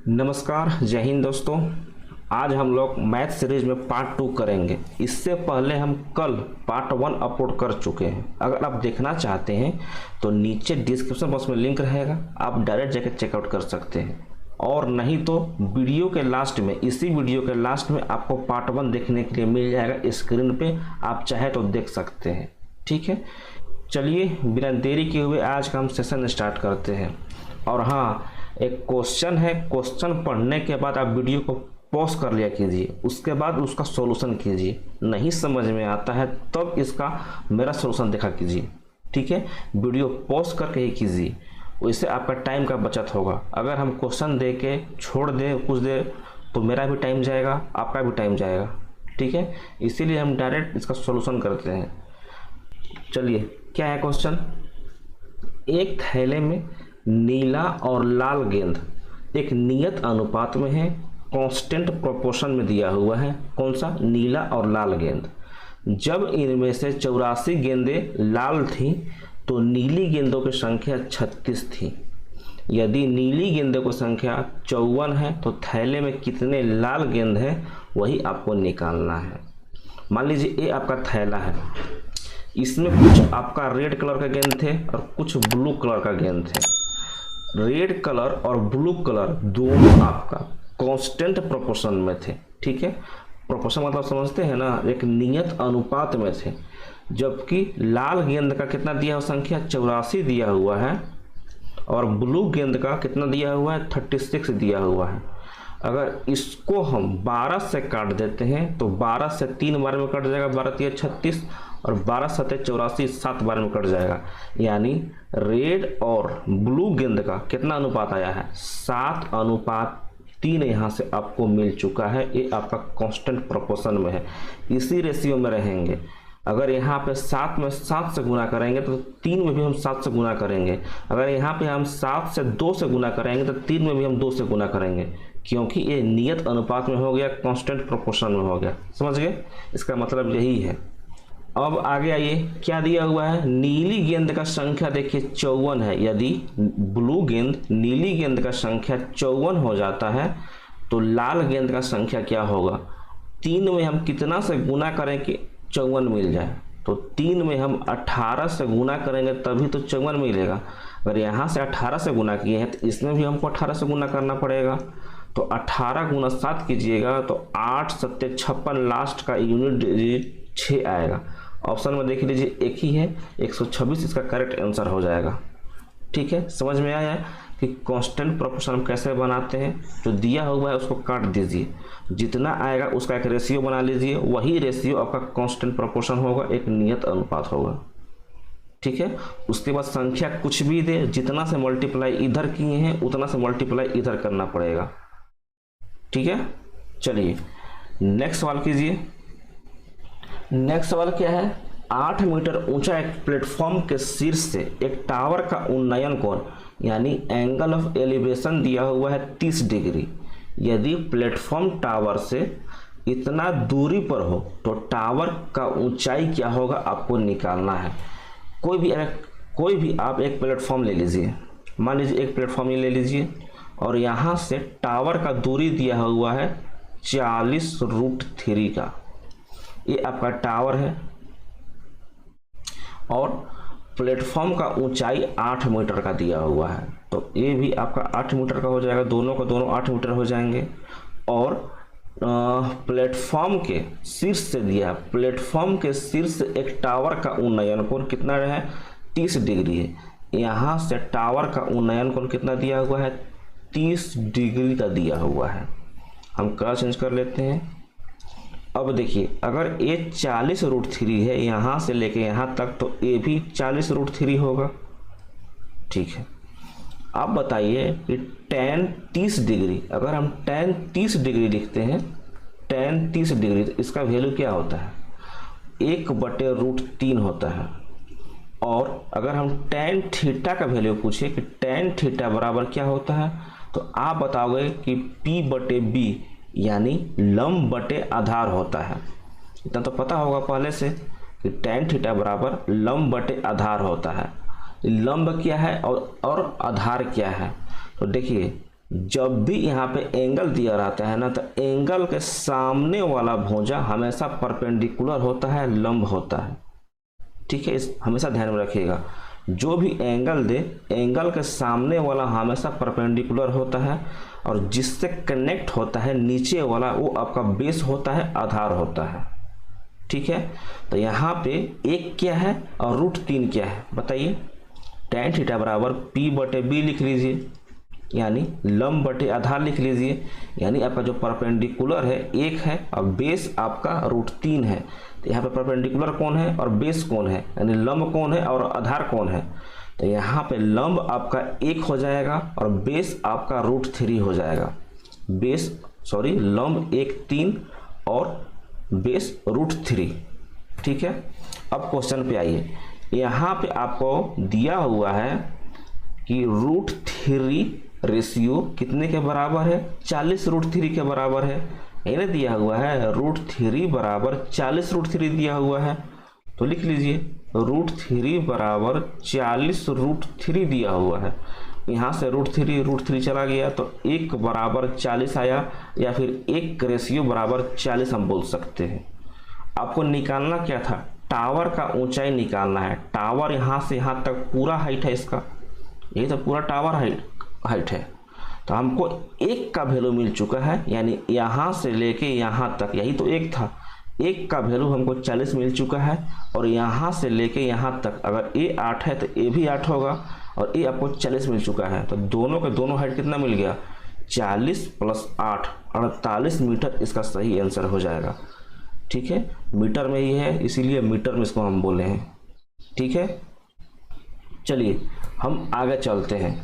नमस्कार, जय हिंद दोस्तों। आज हम लोग मैथ सीरीज में पार्ट 2 करेंगे। इससे पहले हम कल पार्ट 1 अपलोड कर चुके हैं। अगर आप देखना चाहते हैं तो नीचे डिस्क्रिप्शन बॉक्स में लिंक रहेगा, आप डायरेक्ट जाकर चेकआउट कर सकते हैं। और नहीं तो वीडियो के लास्ट में, इसी वीडियो के लास्ट में आपको पार्ट 1 देखने के लिए मिल जाएगा स्क्रीन पे, आप चाहे तो देख सकते हैं। ठीक है, चलिए बिना देरी किए हुए आज का हम सेशन स्टार्ट करते हैं। और हाँ, एक क्वेश्चन है, क्वेश्चन पढ़ने के बाद आप वीडियो को पॉज कर लिया कीजिए, उसके बाद उसका सॉल्यूशन कीजिए। नहीं समझ में आता है तब इसका मेरा सॉल्यूशन देखा कीजिए। ठीक है, वीडियो पॉज करके ही कीजिए, उससे आपका टाइम का बचत होगा। अगर हम क्वेश्चन दे के छोड़ दें कुछ देर तो मेरा भी टाइम जाएगा, आपका भी टाइम जाएगा। ठीक है, इसीलिए हम डायरेक्ट इसका सॉल्यूशन करते हैं। चलिए, क्या है क्वेश्चन। एक थैले में नीला और लाल गेंद एक नियत अनुपात में है, कांस्टेंट प्रोपोर्शन में दिया हुआ है। कौन सा? नीला और लाल गेंद। जब इनमें से 84 गेंदें लाल थीं तो नीली गेंदों की संख्या 36 थी। यदि नीली गेंदों की संख्या 54 है तो थैले में कितने लाल गेंद है वही आपको निकालना है। मान लीजिए ये आपका थैला है, इसमें कुछ आपका रेड कलर का गेंद थे और कुछ ब्लू कलर का गेंद थे। रेड कलर और ब्लू कलर दोनों आपका कांस्टेंट प्रोपोर्शन में थे। ठीक है, प्रोपोर्शन मतलब समझते हैं ना, एक नियत अनुपात में थे। जबकि लाल गेंद का कितना दिया हुआ संख्या 84 दिया हुआ है और ब्लू गेंद का कितना दिया हुआ है 36 दिया हुआ है। अगर इसको हम 12 से काट देते हैं तो 12 से 3 बार में कट जाएगा, 12 3 36 और 12 7 84, 7 बार में कट जाएगा। यानी रेड और ब्लू गेंद का कितना अनुपात आया है 7:3 यहाँ से आपको मिल चुका है। ये आपका कांस्टेंट प्रोपोर्शन में है, इसी रेशियो में रहेंगे। अगर यहाँ पे 7 में 7 से गुना करेंगे तो 3 में भी हम 7 से गुना करेंगे। अगर यहाँ पे हम 7 से 2 से गुना करेंगे तो 3 में भी हम 2 से गुना करेंगे, क्योंकि ये नियत अनुपात में हो गया, कांस्टेंट प्रोपोर्शन में हो गया। समझ गए? इसका मतलब यही है। अब आगे आइए, क्या दिया हुआ है। नीली गेंद का संख्या देखिए 54 है। यदि ब्लू गेंद नीली गेंद का संख्या 54 हो जाता है तो लाल गेंद का संख्या क्या होगा। 3 में हम कितना से गुना करें कि 54 मिल जाए, तो 3 में हम 18 से गुना करेंगे तभी तो 54 मिलेगा। अगर यहाँ से 18 से गुना किए हैं तो इसमें भी हमको 18 से गुना करना पड़ेगा। तो 18 गुना 7 कीजिएगा तो 8 7 56, लास्ट का यूनिट डिजिट 6 आएगा। ऑप्शन में देख लीजिए एक ही है, 126 इसका करेक्ट आंसर हो जाएगा। ठीक है, समझ में आया कि कांस्टेंट प्रोपोर्शन हम कैसे बनाते हैं। जो दिया हुआ है उसको काट दीजिए, जितना आएगा उसका एक रेशियो बना लीजिए, वही रेशियो आपका कांस्टेंट प्रोपोर्शन होगा, एक नियत अनुपात होगा। ठीक है, उसके बाद संख्या कुछ भी दे, जितना से मल्टीप्लाई इधर किए हैं उतना से मल्टीप्लाई इधर करना पड़ेगा। ठीक है, चलिए नेक्स्ट सवाल कीजिए। नेक्स्ट सवाल क्या है। 8 मीटर ऊंचा एक प्लेटफॉर्म के शीर्ष से एक टावर का उन्नयन कोण यानी एंगल ऑफ एलिवेशन दिया हुआ है 30 डिग्री। यदि प्लेटफॉर्म टावर से इतना दूरी पर हो तो टावर का ऊंचाई क्या होगा आपको निकालना है। कोई भी आप एक प्लेटफॉर्म ले लीजिए, मान लीजिए एक प्लेटफॉर्म ये ले लीजिए और यहाँ से टावर का दूरी दिया हुआ है 40√3 का। ये आपका टावर है और प्लेटफॉर्म का ऊंचाई 8 मीटर का दिया हुआ है, तो ये भी आपका 8 मीटर का हो जाएगा, दोनों का दोनों 8 मीटर हो जाएंगे। और प्लेटफॉर्म के शीर्ष से दिया, प्लेटफॉर्म के शीर्ष से एक टावर का उन्नयन कोण कितना है 30 डिग्री है। यहाँ से टावर का उन्नयन कोण कितना दिया हुआ है 30 डिग्री का दिया हुआ है। हम कलर चेंज कर लेते हैं। अब देखिए, अगर ये 40√3 है यहाँ से लेके यहाँ तक, तो ये भी 40√3 होगा। ठीक है, अब बताइए कि tan 30 डिग्री, अगर हम tan 30 डिग्री लिखते हैं, tan 30 डिग्री, तो इसका वैल्यू क्या होता है 1/√3 होता है। और अगर हम tan थीटा का वैल्यू पूछे कि tan थीटा बराबर क्या होता है, तो आप बताओगे कि P/B यानी लंब बटे आधार होता है। इतना तो पता होगा पहले से कि tan थीटा बराबर लंब बटे आधार होता है। लंब क्या है और आधार क्या है। तो देखिए जब भी यहाँ पे एंगल दिया रहता है ना, तो एंगल के सामने वाला भुजा हमेशा परपेंडिकुलर होता है, लंब होता है। ठीक है, इस हमेशा ध्यान में रखिएगा। जो भी एंगल दे, एंगल के सामने वाला हमेशा परपेंडिकुलर होता है, और जिससे कनेक्ट होता है नीचे वाला वो आपका बेस होता है, आधार होता है। ठीक है, तो यहाँ पे एक क्या है और √3 क्या है बताइए। tan थीटा बराबर P/B लिख लीजिए, यानी लंब बटे आधार लिख लीजिए। यानी आपका जो परपेंडिकुलर है एक है और बेस आपका √3 है। तो यहाँ पे परपेंडिकुलर कौन है और बेस कौन है, यानी लंब कौन है और आधार कौन है। तो यहाँ पे लंब आपका 1 हो जाएगा और बेस आपका √3 हो जाएगा। लंब 1 3 और बेस √3। ठीक है, अब क्वेश्चन पे आइए। यहाँ पे आपको दिया हुआ है कि √3 रेशियो कितने के बराबर है, 40√3 के बराबर है। इन्हें दिया हुआ है √3 बराबर 40√3 दिया हुआ है, तो लिख लीजिए √3 बराबर 40√3 दिया हुआ है। यहाँ से √3 चला गया तो 1 बराबर 40 आया, या फिर 1 रेशियो बराबर 40 हम बोल सकते हैं। आपको निकालना क्या था, टावर का ऊंचाई निकालना है। टावर यहाँ से यहाँ तक पूरा हाइट है इसका, ये तो पूरा टावर हाइट है। तो हमको 1 का वैल्यू मिल चुका है, यानी यहाँ से लेके यहाँ तक, यही तो 1 था, 1 का वैल्यू हमको 40 मिल चुका है। और यहाँ से लेके यहाँ तक अगर ए 8 है तो ए भी 8 होगा, और ए आपको 40 मिल चुका है। तो दोनों के दोनों हाइट कितना मिल गया, 40 + 8 48 मीटर इसका सही आंसर हो जाएगा। ठीक है, मीटर में ही है इसीलिए मीटर में इसको हम बोले हैं। ठीक है, चलिए हम आगे चलते हैं।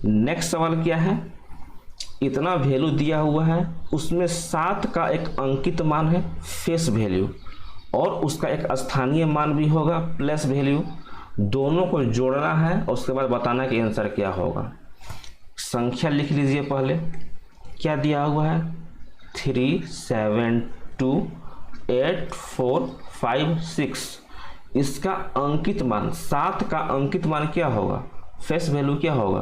नेक्स्ट सवाल क्या है, इतना वैल्यू दिया हुआ है, उसमें 7 का एक अंकित मान है फेस वैल्यू, और उसका एक स्थानीय मान भी होगा प्लस वैल्यू। दोनों को जोड़ना है और उसके बाद बताना कि आंसर क्या होगा। संख्या लिख लीजिए पहले, क्या दिया हुआ है 3 7 2 8 4 5 6। इसका अंकित मान 7 का अंकित मान क्या होगा, फेस वैल्यू क्या होगा,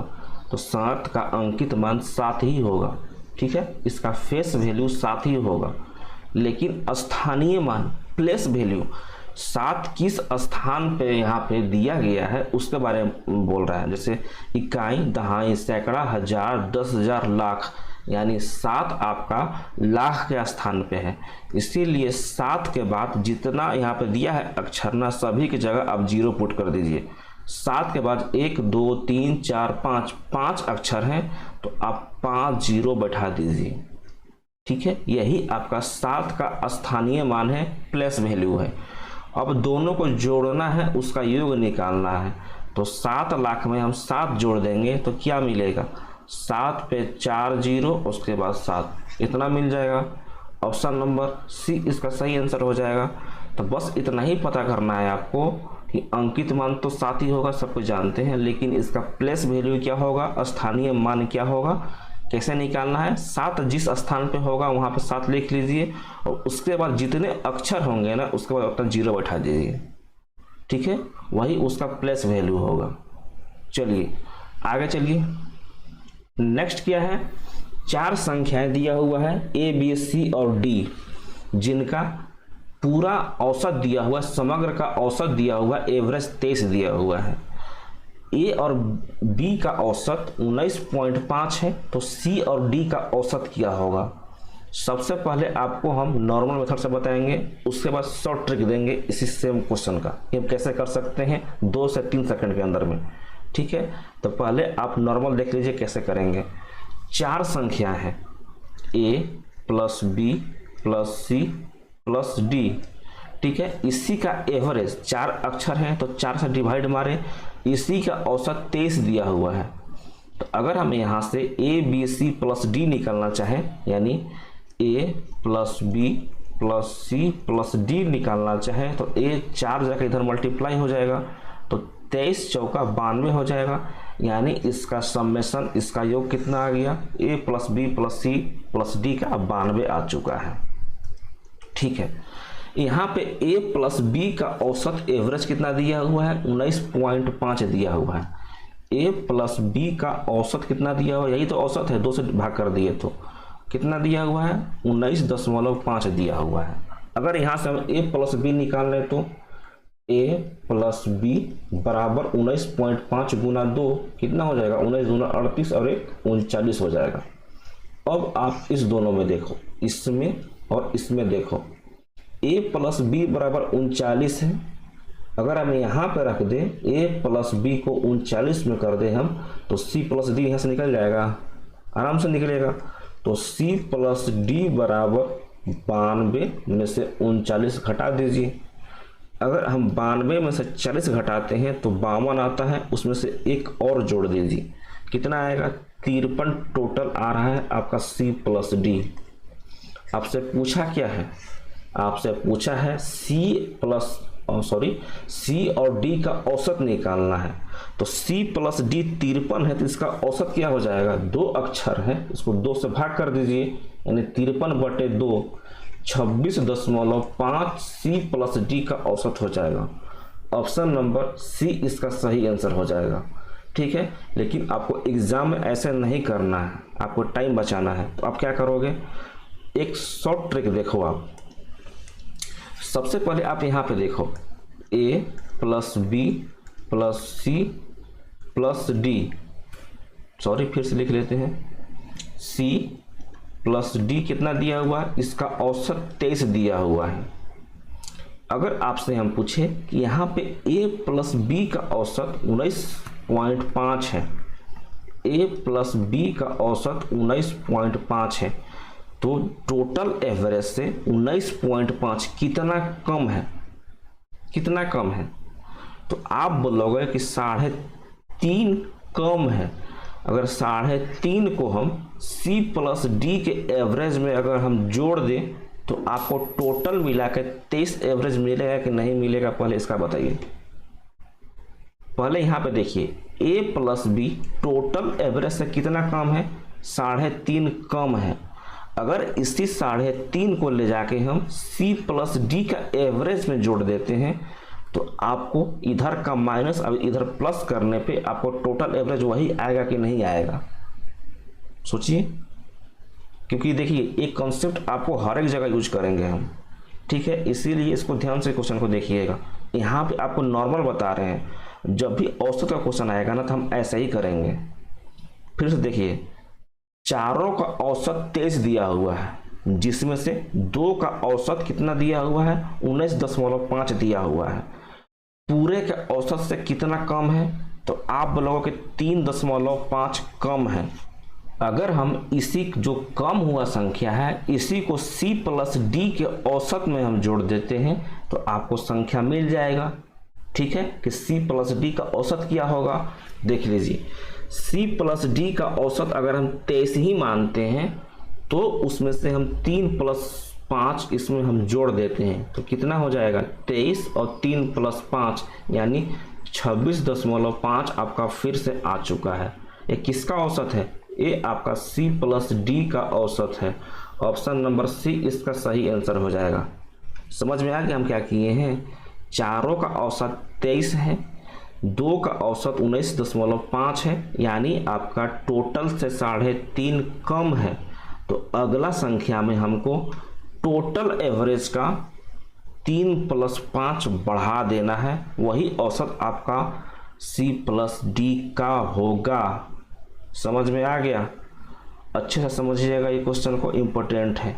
तो 7 का अंकित मान 7 ही होगा। ठीक है, इसका फेस वैल्यू 7 ही होगा। लेकिन स्थानीय मान प्लेस वैल्यू 7 किस स्थान पे यहाँ पे दिया गया है उसके बारे में बोल रहा है। जैसे इकाई, दहाई, सैकड़ा, हजार, 10,000, लाख, यानी 7 आपका लाख के स्थान पे है। इसीलिए 7 के बाद जितना यहाँ पे दिया है अक्षर ना, सभी की जगह आप 0 पुट कर दीजिए। 7 के बाद 1 2 3 4 5 अक्षर हैं, तो आप 5 0 बैठा दीजिए। ठीक है, यही आपका 7 का स्थानीय मान है, प्लस वैल्यू है। अब दोनों को जोड़ना है, उसका योग निकालना है। तो 7 लाख में हम 7 जोड़ देंगे तो क्या मिलेगा, 7 पे 4 0, उसके बाद 7, इतना मिल जाएगा। ऑप्शन नंबर सी इसका सही आंसर हो जाएगा। तो बस इतना ही पता करना है आपको कि अंकित मान तो 7 ही होगा, सब कुछ जानते हैं, लेकिन इसका प्लेस वैल्यू क्या होगा, स्थानीय मान क्या होगा, कैसे निकालना है। 7 जिस स्थान पे होगा वहाँ पे 7 लिख लीजिए, और उसके बाद जितने अक्षर होंगे ना उसके बाद अपना 0 बैठा दीजिए। ठीक है, वही उसका प्लेस वैल्यू होगा। चलिए आगे चलिए। नेक्स्ट क्या है, 4 संख्याएं दिया हुआ है A B C और D, जिनका पूरा औसत दिया हुआ, समग्र का औसत दिया हुआ, एवरेज 23 दिया हुआ है। ए और बी का औसत 19.5 है, तो सी और डी का औसत क्या होगा। सबसे पहले आपको हम नॉर्मल मेथड से बताएंगे, उसके बाद शॉर्ट ट्रिक देंगे इसी सेम क्वेश्चन का कि हम कैसे कर सकते हैं 2 से 3 सेकंड के अंदर में। ठीक है, तो पहले आप नॉर्मल देख लीजिए कैसे करेंगे। 4 संख्या है A + B + C + D। ठीक है, इसी का एवरेज 4 अक्षर हैं तो 4 से डिवाइड मारे, इसी का औसत 23 दिया हुआ है। तो अगर हम यहाँ से A B C + D निकालना चाहें, यानी A + B + C + D निकालना चाहें, तो A 4 जाकर इधर मल्टीप्लाई हो जाएगा, तो 23 चौका 92 हो जाएगा। यानी इसका समेशन, इसका योग कितना आ गया, A + B + C + D का 92 आ चुका है। ठीक है, यहाँ पे A + B का औसत एवरेज कितना दिया हुआ है, 19.5 दिया हुआ है। a प्लस बी का औसत कितना दिया हुआ, यही तो औसत है, 2 से भाग कर दिए तो कितना दिया हुआ है, 19.5 दिया हुआ है। अगर यहाँ से हम a प्लस बी निकाल लें तो a प्लस बी बराबर 19.5 गुना 2 कितना हो जाएगा, 19 दूना 38 और 1 39 हो जाएगा। अब आप इस दोनों में देखो, इसमें और इसमें देखो, a प्लस बी बराबर 39 है। अगर हम यहाँ पे रख दें a प्लस बी को 39 में कर दें हम, तो c प्लस डी यहाँ से निकल जाएगा, आराम से निकलेगा। तो c प्लस डी बराबर 92 में से 39 घटा दीजिए। अगर हम 92 में से 40 घटाते हैं तो 52 आता है, उसमें से एक और जोड़ दीजिए, कितना आएगा, 53 टोटल आ रहा है आपका c प्लस डी। आपसे पूछा क्या है, आपसे पूछा है C और D का औसत निकालना है। तो C प्लस डी 53 है, तो इसका औसत क्या हो जाएगा, 2 अक्षर है, इसको 2 से भाग कर दीजिए, यानी 53/2 26.5 C प्लस डी का औसत हो जाएगा। ऑप्शन नंबर सी इसका सही आंसर हो जाएगा। ठीक है, लेकिन आपको एग्जाम में ऐसे नहीं करना है, आपको टाइम बचाना है। तो आप क्या करोगे, एक शॉर्ट ट्रिक देखो आप। सबसे पहले आप यहाँ पे देखो a plus B plus C plus D, sorry फिर से लिख लेते हैं, c प्लस डी कितना दिया हुआ है, इसका औसत 23 दिया हुआ है। अगर आपसे हम पूछे कि यहाँ पे a प्लस बी का औसत 19.5 है, a प्लस बी का औसत 19.5 है, तो टोटल एवरेज से 19.5 कितना कम है, कितना कम है, तो आप बोलोगे कि 3.5 कम है। अगर 3.5 को हम C प्लस डी के एवरेज में अगर हम जोड़ दें तो आपको टोटल मिला के 23 एवरेज मिलेगा कि नहीं मिलेगा, पहले इसका बताइए। पहले यहाँ पे देखिए a plus B total average से कितना कम है, 3.5 कम है। अगर इसी 3.5 को ले जाके हम C प्लस डी का एवरेज में जोड़ देते हैं तो आपको इधर का माइनस अब इधर प्लस करने पे आपको टोटल एवरेज वही आएगा कि नहीं आएगा, सोचिए। क्योंकि देखिए एक कॉन्सेप्ट आपको हर एक जगह यूज करेंगे हम, ठीक है, इसीलिए इसको ध्यान से क्वेश्चन को देखिएगा। यहाँ पे आपको नॉर्मल बता रहे हैं, जब भी औसत का क्वेश्चन आएगा ना तो हम ऐसा ही करेंगे। फिर से देखिए, चारों का औसत 23 दिया हुआ है, जिसमें से 2 का औसत कितना दिया हुआ है, 19.5 दिया हुआ है। पूरे के औसत से कितना कम है, तो आप बोलोगे कि 3.5 कम है। अगर हम इसी जो कम हुआ संख्या है इसी को C प्लस डी के औसत में हम जोड़ देते हैं तो आपको संख्या मिल जाएगा। ठीक है, कि C प्लस डी का औसत क्या होगा, देख लीजिए। C प्लस डी का औसत अगर हम 23 ही मानते हैं तो उसमें से हम 3 + 5 इसमें हम जोड़ देते हैं तो कितना हो जाएगा, 23 और 3 + 5 यानी 26.5 आपका फिर से आ चुका है। ये किसका औसत है, ये आपका C प्लस डी का औसत है। ऑप्शन नंबर सी इसका सही आंसर हो जाएगा। समझ में आ गया हम क्या किए हैं, चारों का औसत 23 है, 2 का औसत 19.5 है, यानी आपका टोटल से 3.5 कम है। तो अगला संख्या में हमको टोटल एवरेज का 3 + 5 बढ़ा देना है, वही औसत आपका C प्लस डी का होगा। समझ में आ गया, अच्छे से समझिएगा, ये क्वेश्चन को इम्पोर्टेंट है।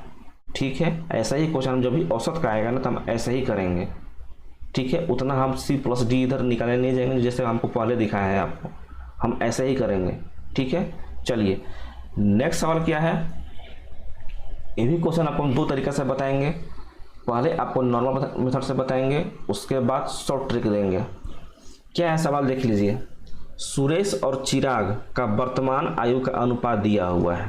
ठीक है, ऐसा ही क्वेश्चन जब भी औसत का आएगा ना तो हम ऐसा ही करेंगे। ठीक है, उतना हम C प्लस डी इधर निकालने नहीं जाएंगे जैसे हमको पहले दिखाया है आपको, हम ऐसे ही करेंगे। ठीक है, चलिए नेक्स्ट सवाल क्या है, ये भी क्वेश्चन आपको हम 2 तरीके से बताएंगे। पहले आपको नॉर्मल मेथड से बताएंगे, उसके बाद शॉर्ट ट्रिक देंगे। क्या है सवाल, देख लीजिए। सुरेश और चिराग का वर्तमान आयु का अनुपात दिया हुआ है।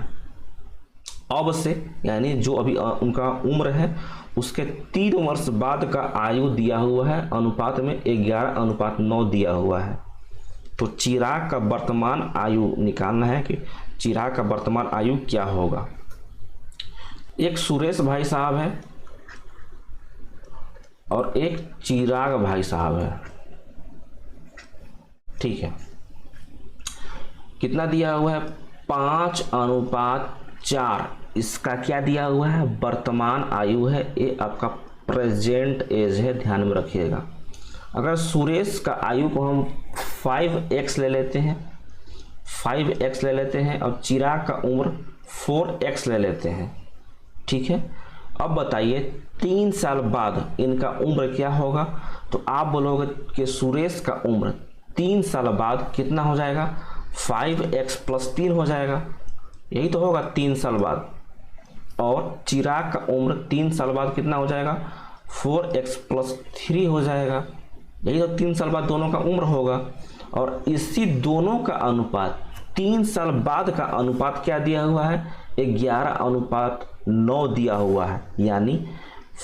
अब से यानी जो अभी उनका उम्र है उसके 3 वर्ष बाद का आयु दिया हुआ है, अनुपात में 11:9 दिया हुआ है। तो चिराग का वर्तमान आयु निकालना है कि चिराग का वर्तमान आयु क्या होगा। एक सुरेश भाई साहब है और एक चिराग भाई साहब है। ठीक है, कितना दिया हुआ है 5:4। इसका क्या दिया हुआ है वर्तमान आयु है, ये आपका प्रेजेंट एज है, ध्यान में रखिएगा। अगर सुरेश का आयु को हम 5x ले लेते हैं, 5x ले लेते हैं और चिराग का उम्र 4x ले लेते हैं, ठीक है। अब बताइए 3 साल बाद इनका उम्र क्या होगा, तो आप बोलोगे कि सुरेश का उम्र 3 साल बाद कितना हो जाएगा 5x + 3 हो जाएगा, यही तो होगा 3 साल बाद। और चिराग का उम्र 3 साल बाद कितना हो जाएगा 4x + 3 हो जाएगा, यही तो 3 साल बाद दोनों का उम्र होगा। और इसी दोनों का अनुपात 3 साल बाद का अनुपात क्या दिया हुआ है 11:9 दिया हुआ है, यानी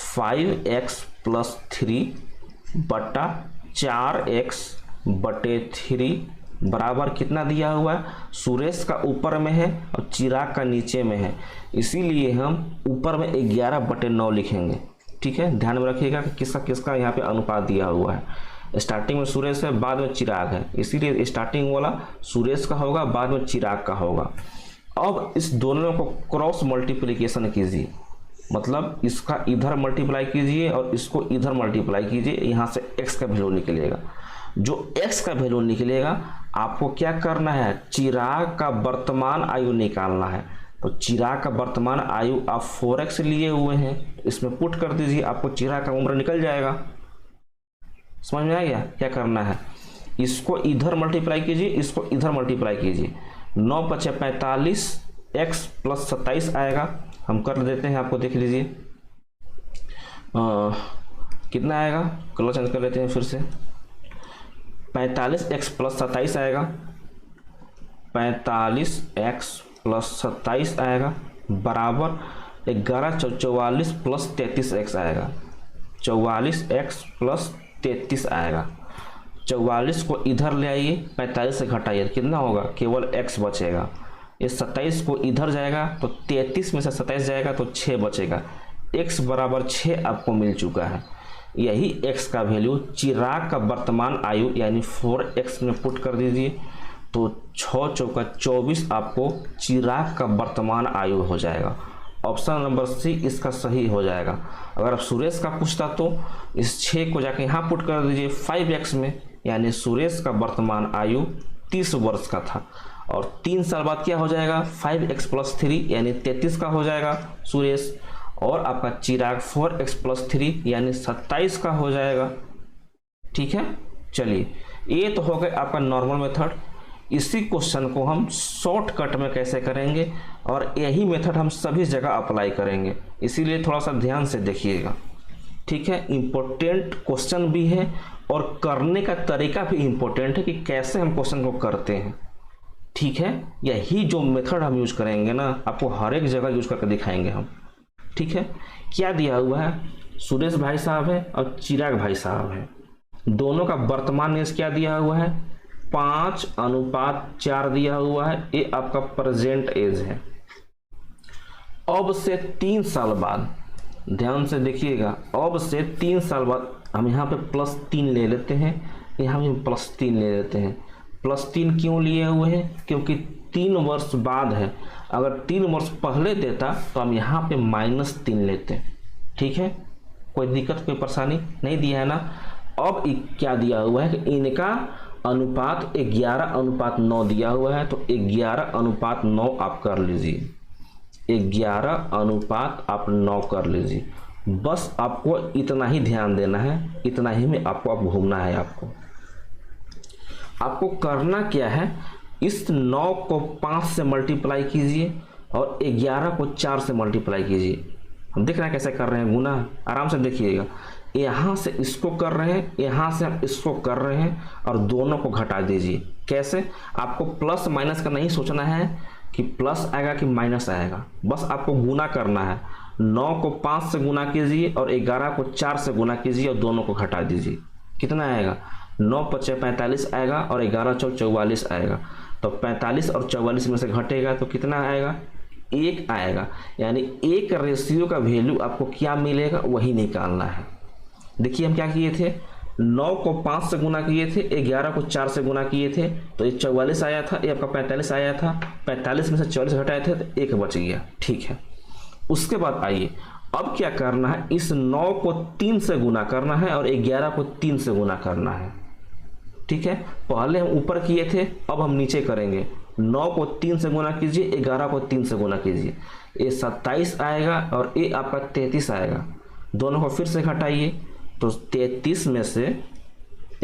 5x + 3 बटा 4x/3 बराबर कितना दिया हुआ है, सुरेश का ऊपर में है और चिराग का नीचे में है, इसीलिए हम ऊपर में 11/9 लिखेंगे, ठीक है। ध्यान में रखिएगा कि किसका किसका यहाँ पे अनुपात दिया हुआ है। स्टार्टिंग में सुरेश है, बाद में चिराग है, इसीलिए स्टार्टिंग वाला सुरेश का होगा, बाद में चिराग का होगा। अब इस दोनों को क्रॉस मल्टीप्लिकेशन कीजिए, मतलब इसका इधर मल्टीप्लाई कीजिए और इसको इधर मल्टीप्लाई कीजिए, यहाँ से x का वैल्यू निकलेगा। जो x का वैल्यू निकलेगा आपको क्या करना है, चिराग का वर्तमान आयु निकालना है। तो चिराग का वर्तमान आयु आप 4x लिए हुए हैं, इसमें पुट कर दीजिए, आपको चिराग का उम्र निकल जाएगा। समझ में आ गया क्या करना है, इसको इधर मल्टीप्लाई कीजिए, इसको इधर मल्टीप्लाई कीजिए। 9×5 = 45, x + 27 आएगा, हम कर देते हैं, आपको देख लीजिए कितना आएगा, कलर चेंज कर लेते हैं फिर से। 45x + 27 आएगा, 45x + 27 आएगा बराबर 11×44 + 33x आएगा, 44x + 33 आएगा। 44 को इधर ले आइए, 45 से घटाइए, कितना होगा, केवल x बचेगा। ये 27 को इधर जाएगा तो 33 में से 27 जाएगा तो 6 बचेगा, x = 6 आपको मिल चुका है। यही x का वैल्यू चिराग का वर्तमान आयु यानी 4x में पुट कर दीजिए, तो 6×4 = 24 आपको चिराग का वर्तमान आयु हो जाएगा। ऑप्शन नंबर सी इसका सही हो जाएगा। अगर आप सुरेश का पूछता तो इस 6 को जाके यहाँ पुट कर दीजिए 5x में, यानी सुरेश का वर्तमान आयु 30 वर्ष का था। और 3 साल बाद क्या हो जाएगा 5x + 3 यानी 33 का हो जाएगा सुरेश, और आपका चिराग 4x + 3 यानी 27 का हो जाएगा, ठीक है। चलिए ये तो हो गया आपका नॉर्मल मेथड। इसी क्वेश्चन को हम शॉर्टकट में कैसे करेंगे, और यही मेथड हम सभी जगह अप्लाई करेंगे, इसीलिए थोड़ा सा ध्यान से देखिएगा, ठीक है। इम्पोर्टेंट क्वेश्चन भी है और करने का तरीका भी इम्पोर्टेंट है कि कैसे हम क्वेश्चन को करते हैं, ठीक है। यही जो मेथड हम यूज करेंगे ना, आपको हर एक जगह यूज करके दिखाएंगे हम, ठीक है। क्या दिया हुआ है, सुरेश भाई साहब है और चिराग भाई साहब है, दोनों का वर्तमान एज क्या दिया हुआ है 5:4 दिया हुआ है, ये आपका प्रेजेंट एज है। अब से 3 साल बाद, ध्यान से देखिएगा, अब से 3 साल बाद हम यहाँ पे +3 ले लेते हैं, यहाँ भी +3 ले लेते हैं। +3 क्यों लिए हुए हैं, क्योंकि 3 वर्ष बाद है, अगर 3 वर्ष पहले देता तो हम यहाँ पे -3 लेते, ठीक है। कोई दिक्कत कोई परेशानी नहीं दिया है ना। अब क्या दिया हुआ है कि इनका अनुपात 11:9 दिया हुआ है, तो 11:9 आप कर लीजिए, 11:9 कर लीजिए। बस आपको इतना ही ध्यान देना है, इतना ही में आपको अब घूमना है। आपको करना क्या है, इस 9 को 5 से मल्टीप्लाई कीजिए और 11 को 4 से मल्टीप्लाई कीजिए। हम देख रहे हैं कैसे कर रहे हैं गुना, आराम से देखिएगा। यहाँ से इसको कर रहे हैं, यहाँ से हम इसको कर रहे हैं, और दोनों को घटा दीजिए। कैसे, आपको प्लस माइनस का नहीं सोचना है कि प्लस आएगा कि माइनस आएगा, बस आपको गुना करना है। 9 को 5 से गुना कीजिए और 11 को 4 से गुना कीजिए और दोनों को घटा दीजिए। कितना आएगा, 9×5 = 45 आएगा और 11×4 = 44 आएगा। तो 45 और 44 में से घटेगा तो कितना आएगा, 1 आएगा। यानी एक रेशियो का वैल्यू आपको क्या मिलेगा वही निकालना है। देखिए हम क्या किए थे, 9 को 5 से गुना किए थे, 11 को 4 से गुना किए थे, तो ये 44 आया था, ये आपका 45 आया था। 45 में से 44 घटाए थे तो 1 बच गया। ठीक है, उसके बाद आइए अब क्या करना है, इस 9 को 3 से गुना करना है और 11 को 3 से गुना करना है। ठीक है, पहले हम ऊपर किए थे, अब हम नीचे करेंगे। 9 को 3 से गुना कीजिए, 11 को 3 से गुना कीजिए, ये 27 आएगा और ये आपका 33 आएगा। दोनों को फिर से घटाइए, तो 33 में से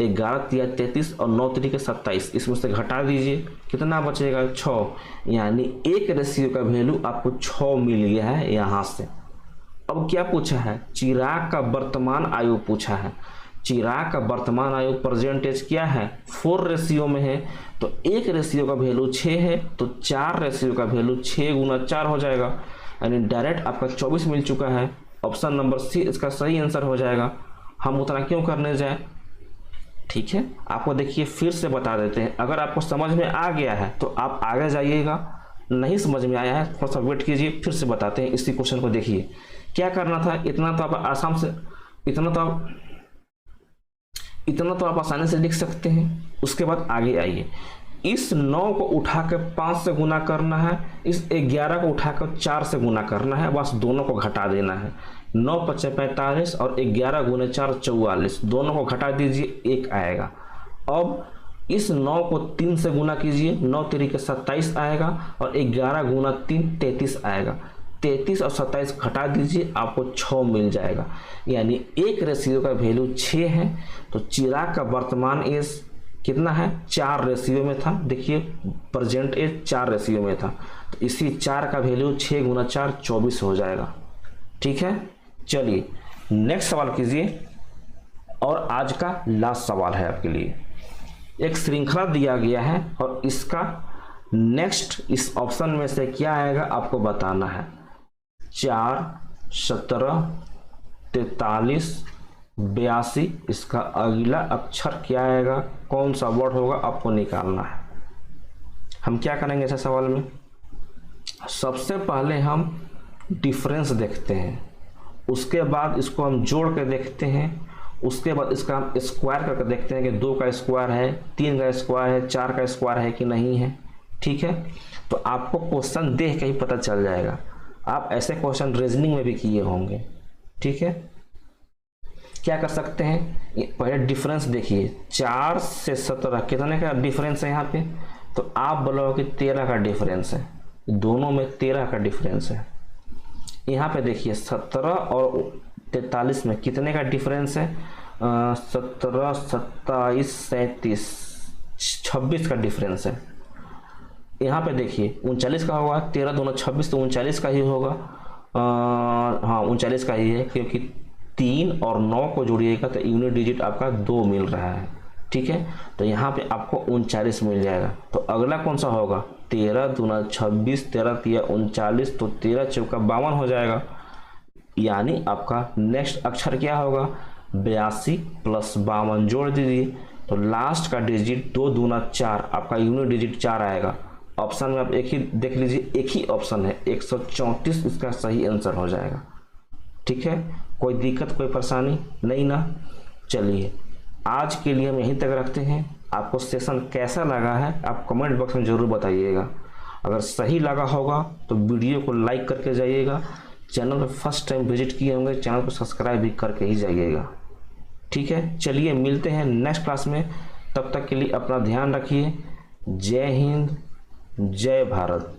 11 तिया 33 और 9 तरीके 27, इसमें से घटा दीजिए, कितना बचेगा 6, यानी एक रेशियो का वैल्यू आपको 6 मिल गया है यहाँ से। अब क्या पूछा है, चिराग का वर्तमान आयु पूछा है। चिराग का वर्तमान आयु परसेंटेज क्या है, 4 रेशियो में है, तो एक रेशियो का वैल्यू 6 है, तो 4 रेशियो का वैल्यू 6 गुना 4 हो जाएगा, यानी डायरेक्ट आपका 24 मिल चुका है। ऑप्शन नंबर सी इसका सही आंसर हो जाएगा। हम उतना क्यों करने जाए। ठीक है, आपको देखिए फिर से बता देते हैं, अगर आपको समझ में आ गया है तो आप आगे जाइएगा, नहीं समझ में आया है थोड़ा सा वेट कीजिए, फिर से बताते हैं। इसी क्वेश्चन को देखिए क्या करना था, इतना तो आप आसाम से इतना तो आप आसानी से लिख सकते हैं। उसके बाद आगे आइए, इस 9 को उठा के 5 से गुना करना है, इस 11 को उठा कर 4 से गुना करना है, बस दोनों को घटा देना है। 9 × 5 = 45 और 11 × 4 = 44, दोनों को घटा दीजिए, 1 आएगा। अब इस 9 को 3 से गुना कीजिए, 9 तरीके 27 आएगा और 11 × 3 = 33 आएगा। 33 और 27 घटा दीजिए, आपको 6 मिल जाएगा, यानी एक रेशियो का वैल्यू 6 है। तो चिराग का वर्तमान एज कितना है, 4 रेशियो में था। देखिए प्रेजेंट एज 4 रेशियो में था, तो इसी 4 का वैल्यू 6 × 4 = 24 हो जाएगा। ठीक है, चलिए नेक्स्ट सवाल कीजिए। और आज का लास्ट सवाल है आपके लिए, एक श्रृंखला दिया गया है और इसका नेक्स्ट इस ऑप्शन में से क्या आएगा आपको बताना है। 4, 17, 43, 82, इसका अगला अक्षर क्या आएगा, कौन सा वर्ड होगा, आपको निकालना है। हम क्या करेंगे ऐसे सवाल में, सबसे पहले हम डिफरेंस देखते हैं, उसके बाद इसको हम जोड़ के देखते हैं, उसके बाद इसका हम स्क्वायर करके देखते हैं कि 2 का स्क्वायर है, 3 का स्क्वायर है, 4 का स्क्वायर है कि नहीं है। ठीक है, तो आपको क्वेश्चन देख के ही पता चल जाएगा। आप ऐसे क्वेश्चन रीजनिंग में भी किए होंगे। ठीक है, क्या कर सकते हैं, पहले डिफरेंस देखिए, 4 से 17 कितने का डिफरेंस है यहाँ पे, तो आप बोलोगे कि 13 का डिफरेंस है, दोनों में 13 का डिफरेंस है। यहाँ पे देखिए 17 और 43 में कितने का डिफरेंस है, 17, 27, 37, 26 का डिफरेंस है। यहाँ पे देखिए 39 का होगा, 13 दूना 26, तो 39 का ही होगा। हाँ 39 का ही है, क्योंकि 3 और 9 को जोड़िएगा तो यूनिट डिजिट आपका 2 मिल रहा है। ठीक है, तो यहाँ पे आपको 39 मिल जाएगा। तो अगला कौन सा होगा, 13 दूना 26, 13 तिया 39, तो 13 चौका 52 हो जाएगा। यानी आपका नेक्स्ट अक्षर क्या होगा, 82 + 52 जोड़ दीजिए, तो लास्ट का डिजिट 2 दूना 4, आपका यूनिट डिजिट 4 आएगा। ऑप्शन में आप एक ही देख लीजिए, एक ही ऑप्शन है, 134 इसका सही आंसर हो जाएगा। ठीक है, कोई दिक्कत कोई परेशानी नहीं ना। चलिए आज के लिए हम यहीं तक रखते हैं। आपको सेशन कैसा लगा है आप कमेंट बॉक्स में ज़रूर बताइएगा। अगर सही लगा होगा तो वीडियो को लाइक करके जाइएगा। चैनल पर फर्स्ट टाइम विजिट किए होंगे, चैनल को सब्सक्राइब भी करके ही जाइएगा। ठीक है, चलिए मिलते हैं नेक्स्ट क्लास में, तब तक के लिए अपना ध्यान रखिए। जय हिंद, जय भारत।